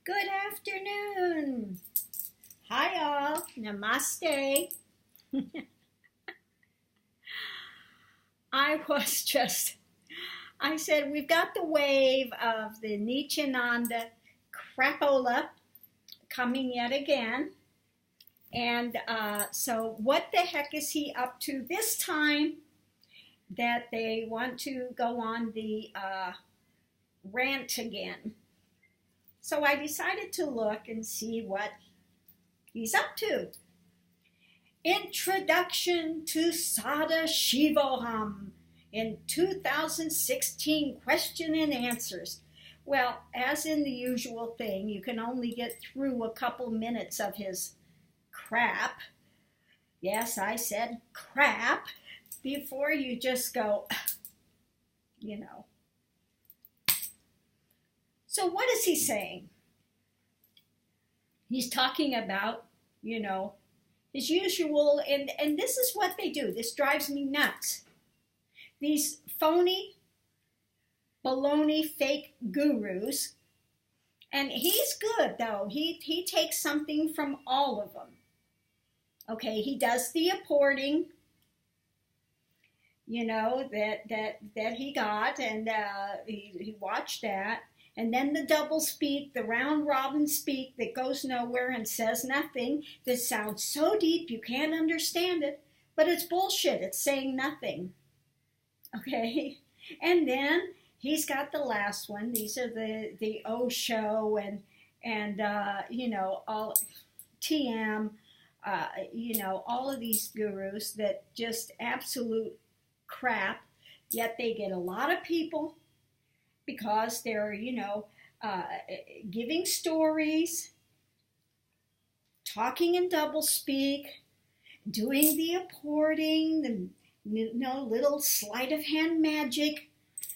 Good afternoon. Hi all. Namaste. I said we've got the wave of the Nityananda crapola coming yet again. And so what the heck is he up to this time that they want to go on the rant again? So I decided to look and see what he's up to. Introduction to Sada Shivoham in 2016 question and answers. Well, as in the usual thing, you can only get through a couple minutes of his crap. Yes, I said crap before you just go, you know. So what is he saying? He's talking about, his usual, and this is what they do. This drives me nuts. These phony, baloney, fake gurus. And he's good, though. He takes something from all of them. Okay, he does the apporting, that he got, and he watched that. And then the double speak, the round robin speak that goes nowhere and says nothing, that sounds so deep you can't understand it, but it's bullshit. It's saying nothing. Okay? And then he's got the last one. These are the Osho and all TM, all of these gurus that just absolute crap, yet they get a lot of people because they're, giving stories, talking in doublespeak, doing the apporting, the little sleight of hand magic,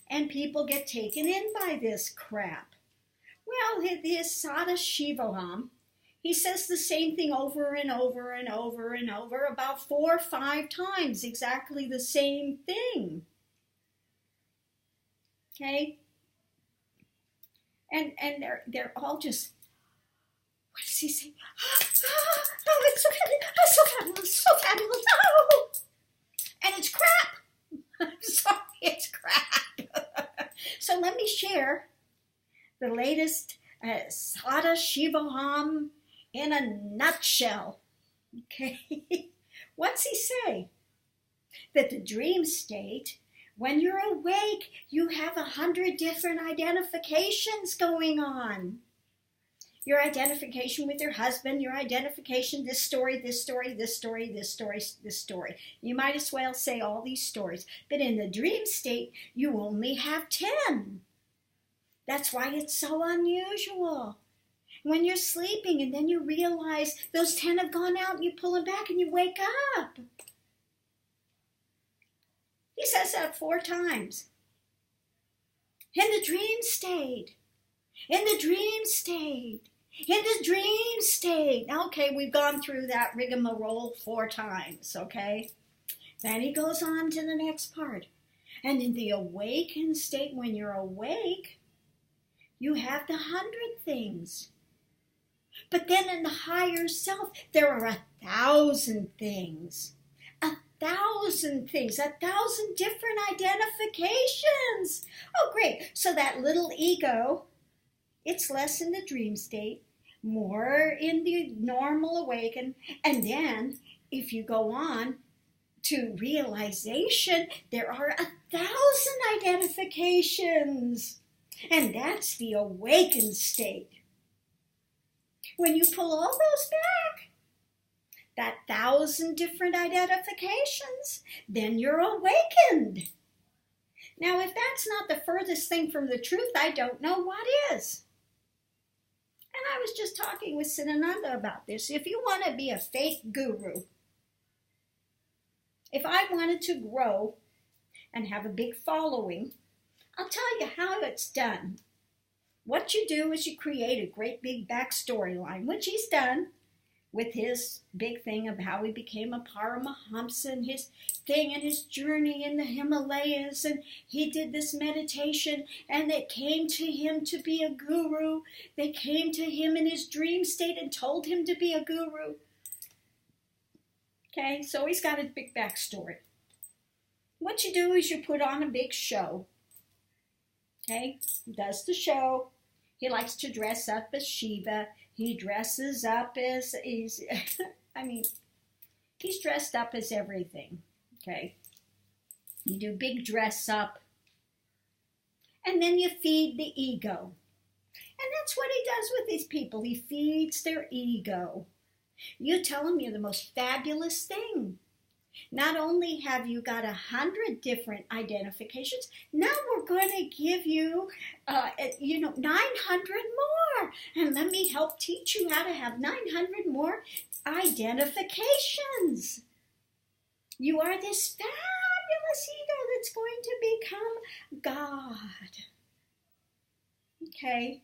and people get taken in by this crap. Well, this Sada Shivoham, he says the same thing over and over and over and over about 4 or 5 times, exactly the same thing. Okay? And they're all just, what does he say? Oh, it's so fabulous, so fabulous, oh! And it's crap. I'm sorry, it's crap. So let me share the latest Sada Shivoham in a nutshell. Okay? What's he say? That the dream state, when you're awake, you have 100 different identifications going on. Your identification with your husband, your identification, this story, this story, this story, this story, this story. You might as well say all these stories. But in the dream state, you only have 10. That's why it's so unusual. When you're sleeping and then you realize those 10 have gone out and you pull them back and you wake up. He says that 4 times. In the dream state. In the dream state. In the dream state. Okay, we've gone through that rigmarole 4 times, okay? Then he goes on to the next part. And in the awakened state, when you're awake, you have the 100 things. But then in the higher self, there are 1,000 things. 1,000 things, 1,000 different identifications. Oh, great. So that little ego, it's less in the dream state, more in the normal awaken. And then if you go on to realization, there are 1,000 identifications. And that's the awakened state. When you pull all those back, that 1,000 different identifications, then you're awakened. Now, if that's not the furthest thing from the truth, I don't know what is. And I was just talking with Siddhananda about this. If you want to be a fake guru, if I wanted to grow and have a big following, I'll tell you how it's done. What you do is you create a great big backstory line, which he's done. with his big thing of how he became a Paramahamsa and his thing and his journey in the Himalayas. And he did this meditation and they came to him to be a guru. They came to him in his dream state and told him to be a guru. Okay, so he's got a big backstory. What you do is you put on a big show. Okay, he does the show. He likes to dress up as Shiva. He dresses up as, he's dressed up as everything, okay? You do big dress up, and then you feed the ego. And that's what he does with these people. He feeds their ego. You tell them you're the most fabulous thing. Not only have you got 100 different identifications, now we're going to give you, 900 more. And let me help teach you how to have 900 more identifications. You are this fabulous ego that's going to become God. Okay?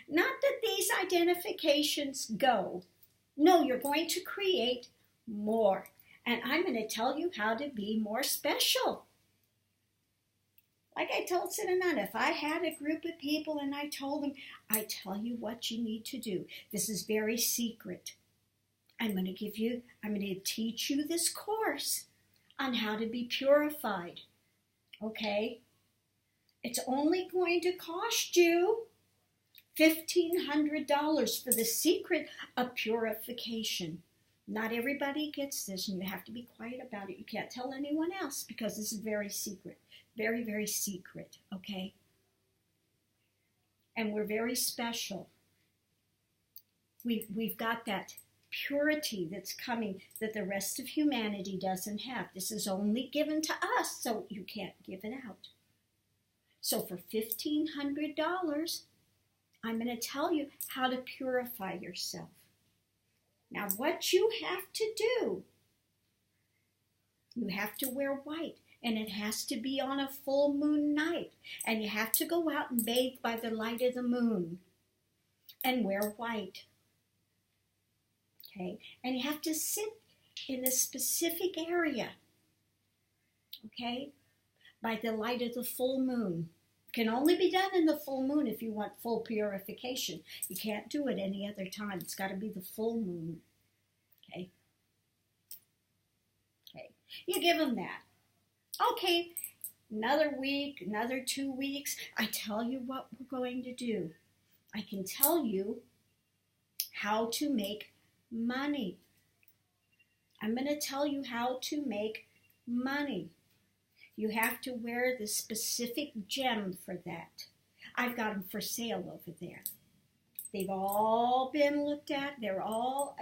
Not that these identifications go. No, you're going to create more. And I'm going to tell you how to be more special. Like I told Siddhananda, if I had a group of people and I told them, I tell you what you need to do. This is very secret. I'm going to teach you this course on how to be purified. Okay? It's only going to cost you $1,500 for the secret of purification. Not everybody gets this, and you have to be quiet about it. You can't tell anyone else because this is very secret. Very, very secret, okay? And we're very special. We've got that purity that's coming that the rest of humanity doesn't have. This is only given to us, so you can't give it out. So for $1,500, I'm going to tell you how to purify yourself. Now, what you have to do, you have to wear white, and it has to be on a full moon night, and you have to go out and bathe by the light of the moon and wear white. Okay? And you have to sit in a specific area, okay, by the light of the full moon. It can only be done in the full moon if you want full purification. You can't do it any other time. It's got to be the full moon. Okay? Okay. You give them that. Okay. Another week, another 2 weeks. I tell you what we're going to do. I can tell you how to make money. I'm going to tell you how to make money. You have to wear the specific gem for that. I've got them for sale over there. They've all been looked at. They're all,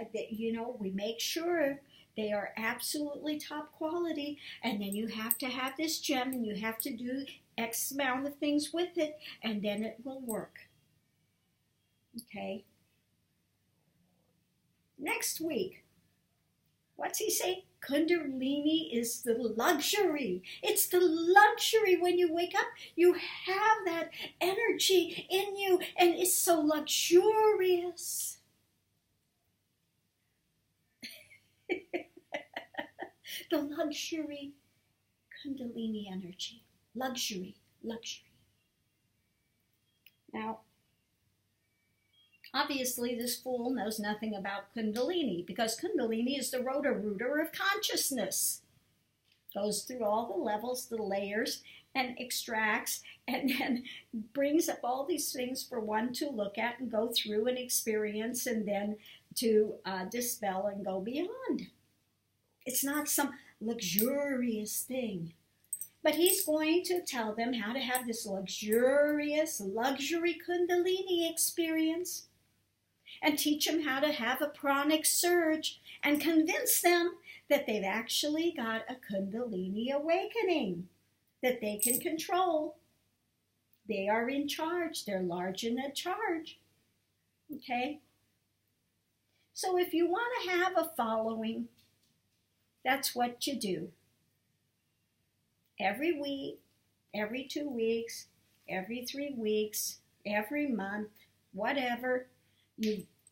we make sure they are absolutely top quality. And then you have to have this gem and you have to do X amount of things with it and then it will work. Okay? Next week, what's he say? Kundalini is the luxury. It's the luxury when you wake up. You have that energy in you and it's so luxurious. The luxury Kundalini energy. Luxury. Now, obviously, this fool knows nothing about Kundalini because Kundalini is the rotor-rooter of consciousness. Goes through all the levels, the layers, and extracts, and then brings up all these things for one to look at and go through and experience, and then to dispel and go beyond. It's not some luxurious thing. But he's going to tell them how to have this luxurious, luxury Kundalini experience and teach them how to have a pranic surge and convince them that they've actually got a Kundalini awakening that they can control. They are in charge. They're large in their charge. Okay? So if you want to have a following, that's what you do. Every week, every 2 weeks, every 3 weeks, every month, whatever, you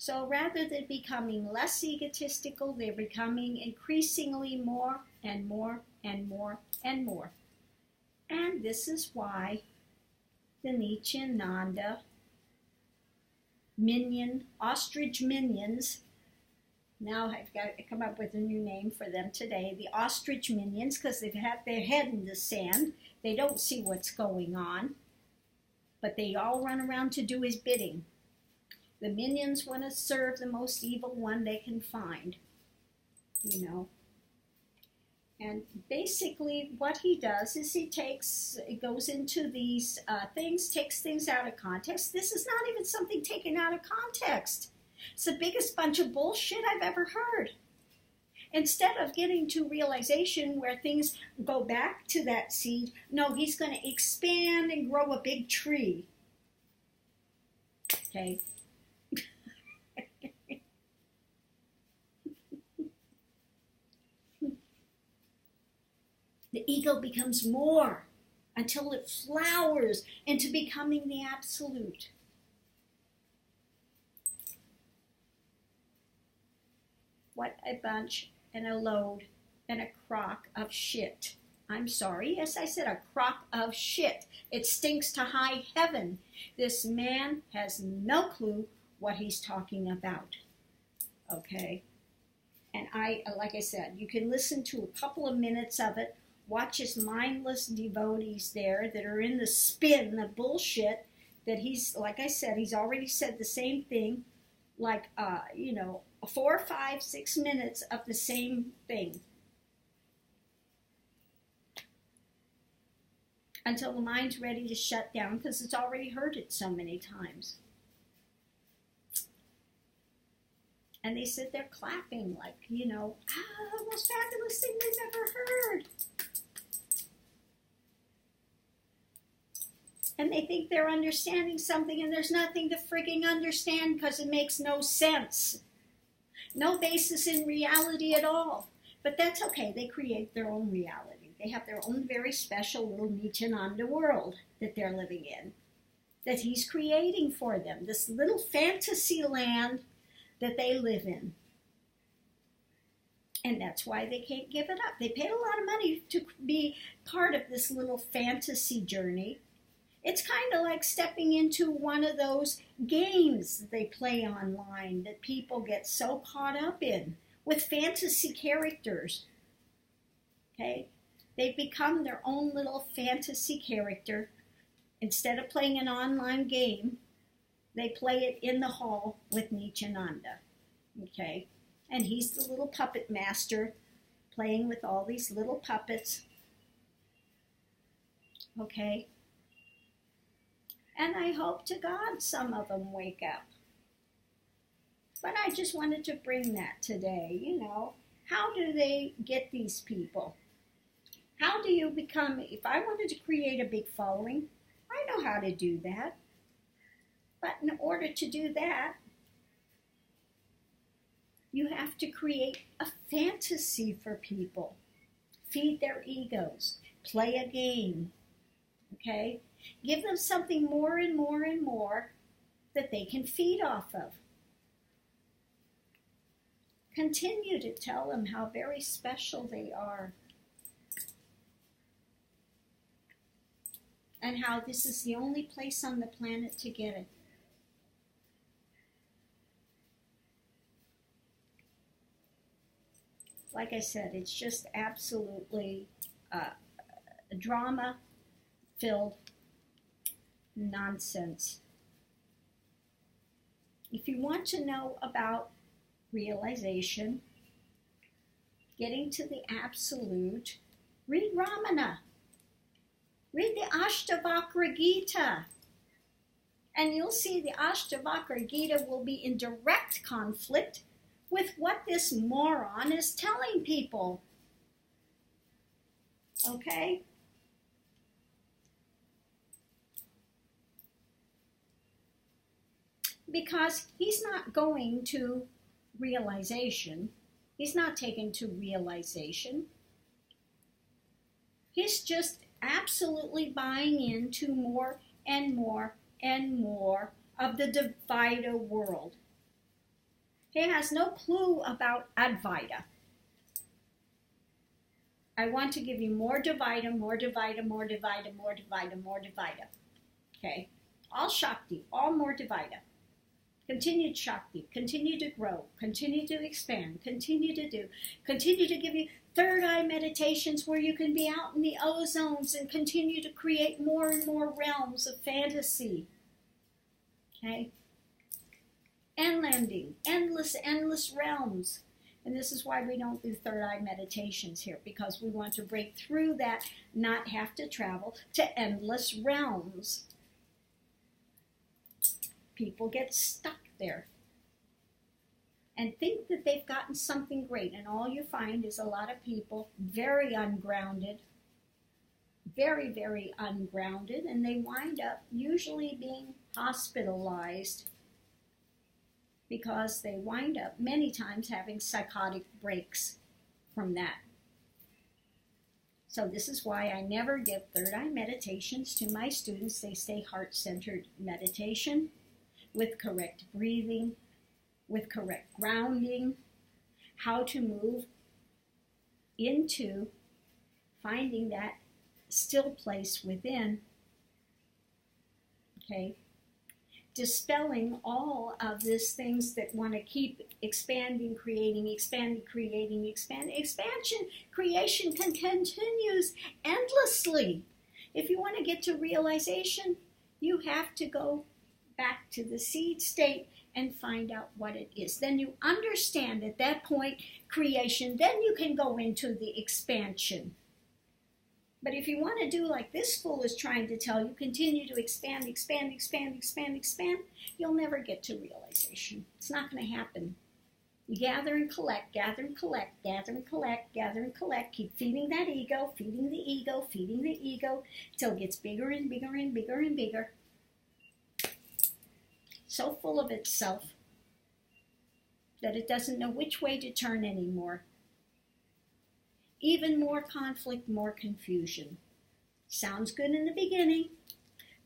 So rather than becoming less egotistical, they're becoming increasingly more and more and more and more. And this is why the Nityananda minion, Ostrich Minions, now I've got to come up with a new name for them today, the Ostrich Minions, because they've had their head in the sand. They don't see what's going on, but they all run around to do his bidding. The minions want to serve the most evil one they can find, you know. And basically what he does is he goes into these things, takes things out of context. This is not even something taken out of context. It's the biggest bunch of bullshit I've ever heard. Instead of getting to realization where things go back to that seed, no, he's going to expand and grow a big tree. Okay. The ego becomes more until it flowers into becoming the absolute. What a bunch and a load and a crock of shit. I'm sorry, yes, I said a crock of shit. It stinks to high heaven. This man has no clue what he's talking about. Okay? And like I said, you can listen to a couple of minutes of it. Watch his mindless devotees there that are in the spin, the bullshit, that he's, like I said, he's already said the same thing, like, 4, 5, 6 minutes of the same thing. Until the mind's ready to shut down because it's already heard it so many times. And they sit there clapping like, the most fabulous thing they've ever heard. And they think they're understanding something, and there's nothing to frigging understand because it makes no sense. No basis in reality at all. But that's okay. They create their own reality. They have their own very special little Nityananda world that they're living in, that he's creating for them. This little fantasy land that they live in. And that's why they can't give it up. They paid a lot of money to be part of this little fantasy journey. It's kind of like stepping into one of those games that they play online that people get so caught up in with fantasy characters. Okay? They've become their own little fantasy character. Instead of playing an online game, they play it in the hall with Nityananda. Okay? And he's the little puppet master playing with all these little puppets. Okay? And I hope to God some of them wake up. But I just wanted to bring that today, How do they get these people? How do you become, if I wanted to create a big following, I know how to do that. But in order to do that, you have to create a fantasy for people. Feed their egos. Play a game. Okay? Give them something more and more and more that they can feed off of. Continue to tell them how very special they are. And how this is the only place on the planet to get it. Like I said, it's just absolutely drama-filled nonsense. If you want to know about realization, getting to the absolute, read Ramana. Read the Ashtavakra Gita. And you'll see the Ashtavakra Gita will be in direct conflict with what this moron is telling people. Okay? Because he's not going to realization. He's not taken to realization. He's just absolutely buying into more and more and more of the Divida world. He has no clue about Advaita. I want to give you more Dvaita, more Dvaita, more Dvaita, more Dvaita, more Dvaita. Okay? All Shakti, all more Dvaita. Continued Shakti, continue to grow, continue to expand, continue to give you third eye meditations where you can be out in the ozones and continue to create more and more realms of fantasy. Okay? And landing, endless realms. And this is why we don't do third eye meditations here, because we want to break through that, not have to travel to endless realms. People get stuck there and think that they've gotten something great, and all you find is a lot of people very ungrounded, very, very ungrounded, and they wind up usually being hospitalized because they wind up many times having psychotic breaks from that. So this is why I never give third eye meditations to my students. They stay heart-centered meditation with correct breathing, with correct grounding, how to move into finding that still place within, okay? Dispelling all of these things that want to keep expanding, creating, expanding, creating, expanding. Expansion, creation continues endlessly. If you want to get to realization, you have to go back to the seed state and find out what it is. Then you understand at that point creation, then you can go into the expansion. But if you want to do like this fool is trying to tell you, continue to expand, expand, expand, expand, expand, you'll never get to realization. It's not going to happen. You gather and collect, gather and collect, gather and collect, gather and collect. Keep feeding that ego, feeding the ego, feeding the ego, till it gets bigger and bigger and bigger and bigger. So full of itself that it doesn't know which way to turn anymore. Even more conflict, more confusion. Sounds good in the beginning,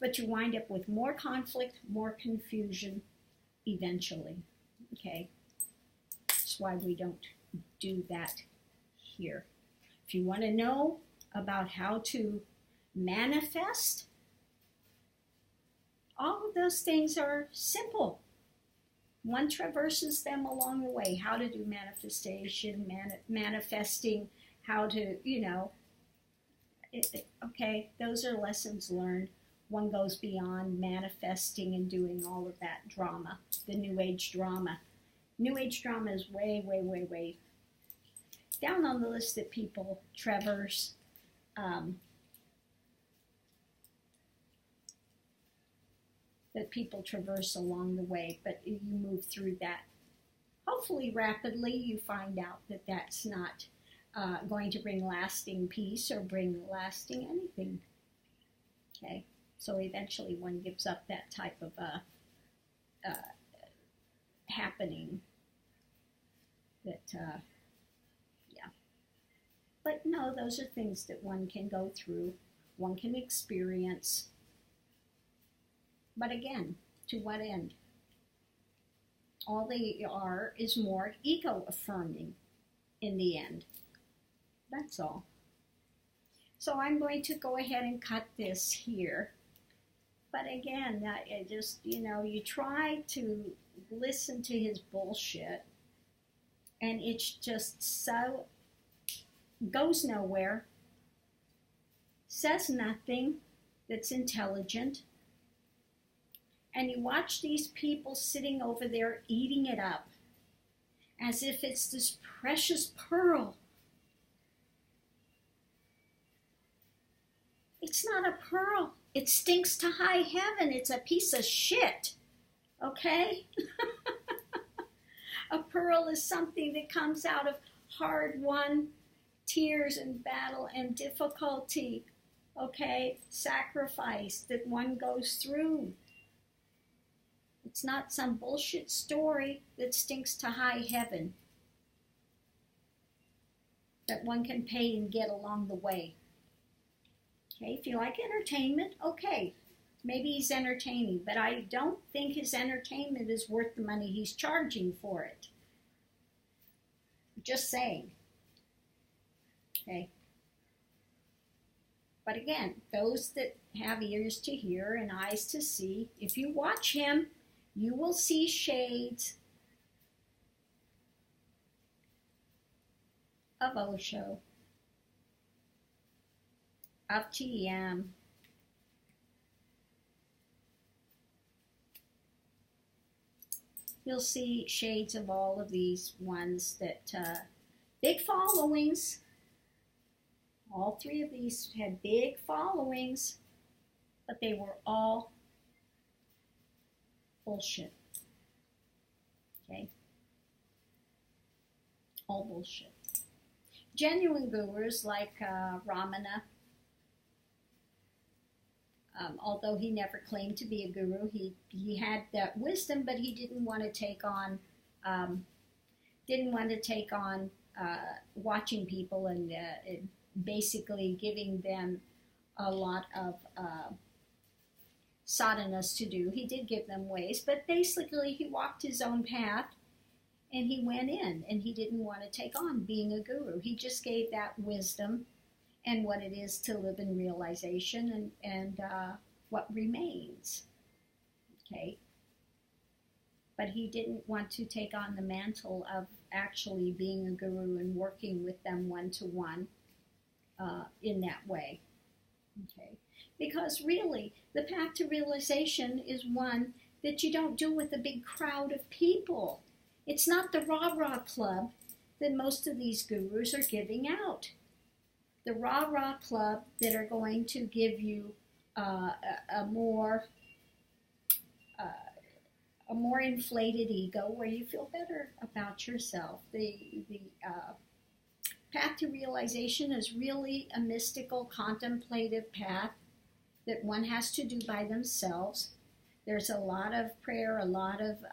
but you wind up with more conflict, more confusion eventually. Okay? That's why we don't do that here. If you want to know about how to manifest, all of those things are simple. One traverses them along the way. How to do manifestation, manifesting, how to, okay, those are lessons learned. One goes beyond manifesting and doing all of that drama, the New Age drama. New Age drama is way, way, way, way down on the list that people traverse. That people traverse along the way, but you move through that. Hopefully rapidly you find out that that's not going to bring lasting peace or bring lasting anything. Okay, so eventually one gives up that type of happening. That, yeah. But no, those are things that one can go through, one can experience. But again, to what end? All they are is more ego-affirming in the end. That's all. So I'm going to go ahead and cut this here. But again, it just, you try to listen to his bullshit, and it's just so, goes nowhere, says nothing that's intelligent. And you watch these people sitting over there eating it up as if it's this precious pearl. It's not a pearl. It stinks to high heaven. It's a piece of shit. Okay? A pearl is something that comes out of hard-won tears and battle and difficulty. Okay? Sacrifice that one goes through. It's not some bullshit story that stinks to high heaven that one can pay and get along the way. Okay, if you like entertainment, okay, maybe he's entertaining, but I don't think his entertainment is worth the money he's charging for it. Just saying. Okay. But again, those that have ears to hear and eyes to see, if you watch him, you will see shades of Osho, of TM. You'll see shades of all of these ones that, big followings. All three of these had big followings, but they were all bullshit. Okay? All bullshit. Genuine gurus like Ramana, although he never claimed to be a guru, he had that wisdom, but he didn't want to take on watching people and basically giving them a lot of sadhanas to do. He did give them ways, but basically he walked his own path and he went in, and he didn't want to take on being a guru. He just gave that wisdom and what it is to live in realization and what remains. Okay? But he didn't want to take on the mantle of actually being a guru and working with them one-to-one in that way. Okay? Because really, the path to realization is one that you don't do with a big crowd of people. It's not the rah-rah club that most of these gurus are giving out. The rah-rah club that are going to give you a more inflated ego where you feel better about yourself. The path to realization is really a mystical, contemplative path that one has to do by themselves. There's a lot of prayer, a lot of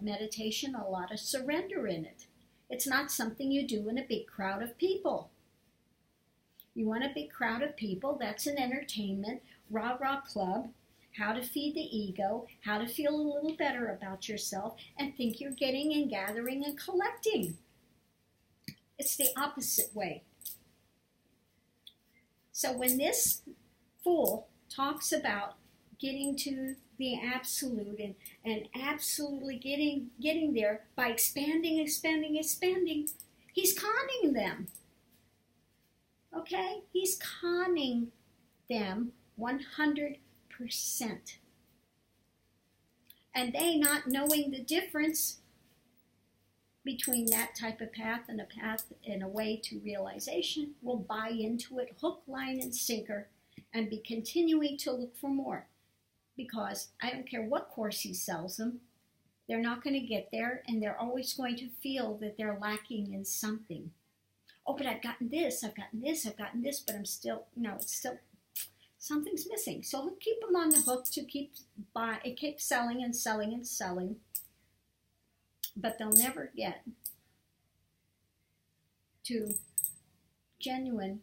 meditation, a lot of surrender in it. It's not something you do in a big crowd of people. You want a big crowd of people, that's an entertainment, rah-rah club, how to feed the ego, how to feel a little better about yourself, and think you're getting and gathering and collecting. It's the opposite way. So when this fool talks about getting to the absolute and absolutely getting there by expanding, he's conning them. Okay? He's conning them 100%. And they, not knowing the difference between that type of path and a way to realization, will buy into it hook, line, and sinker and be continuing to look for more. Because I don't care what course he sells them, they're not going to get there, and they're always going to feel that they're lacking in something. Oh, but I've gotten this, but it's still, something's missing. So he'll keep them on the hook to keep selling and selling and selling, but they'll never get to genuine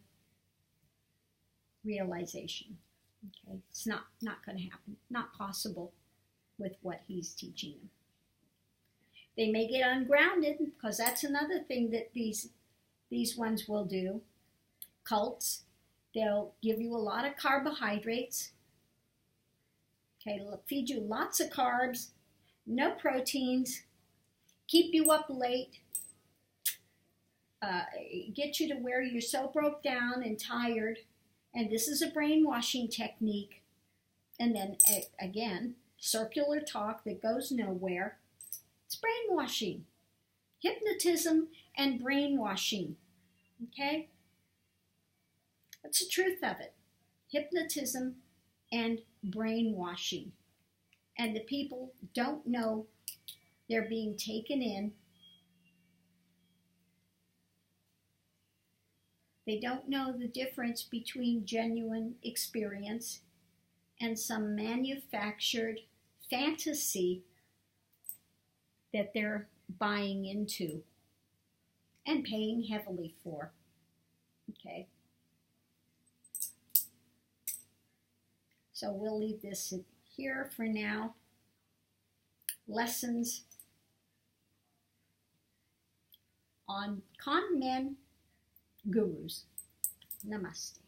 realization. Okay, it's not going to happen, not possible with what he's teaching them. They may get ungrounded, because that's another thing that these ones will do. Cults, they'll give you a lot of carbohydrates. Okay, they'll feed you lots of carbs, no proteins, keep you up late, get you to where you're so broke down and tired. And this is a brainwashing technique. And then, again, circular talk that goes nowhere. It's brainwashing. Hypnotism and brainwashing. Okay? That's the truth of it. Hypnotism and brainwashing. And the people don't know they're being taken in. They don't know the difference between genuine experience and some manufactured fantasy that they're buying into and paying heavily for. Okay? So we'll leave this here for now. Lessons on con men gurus. Namaste.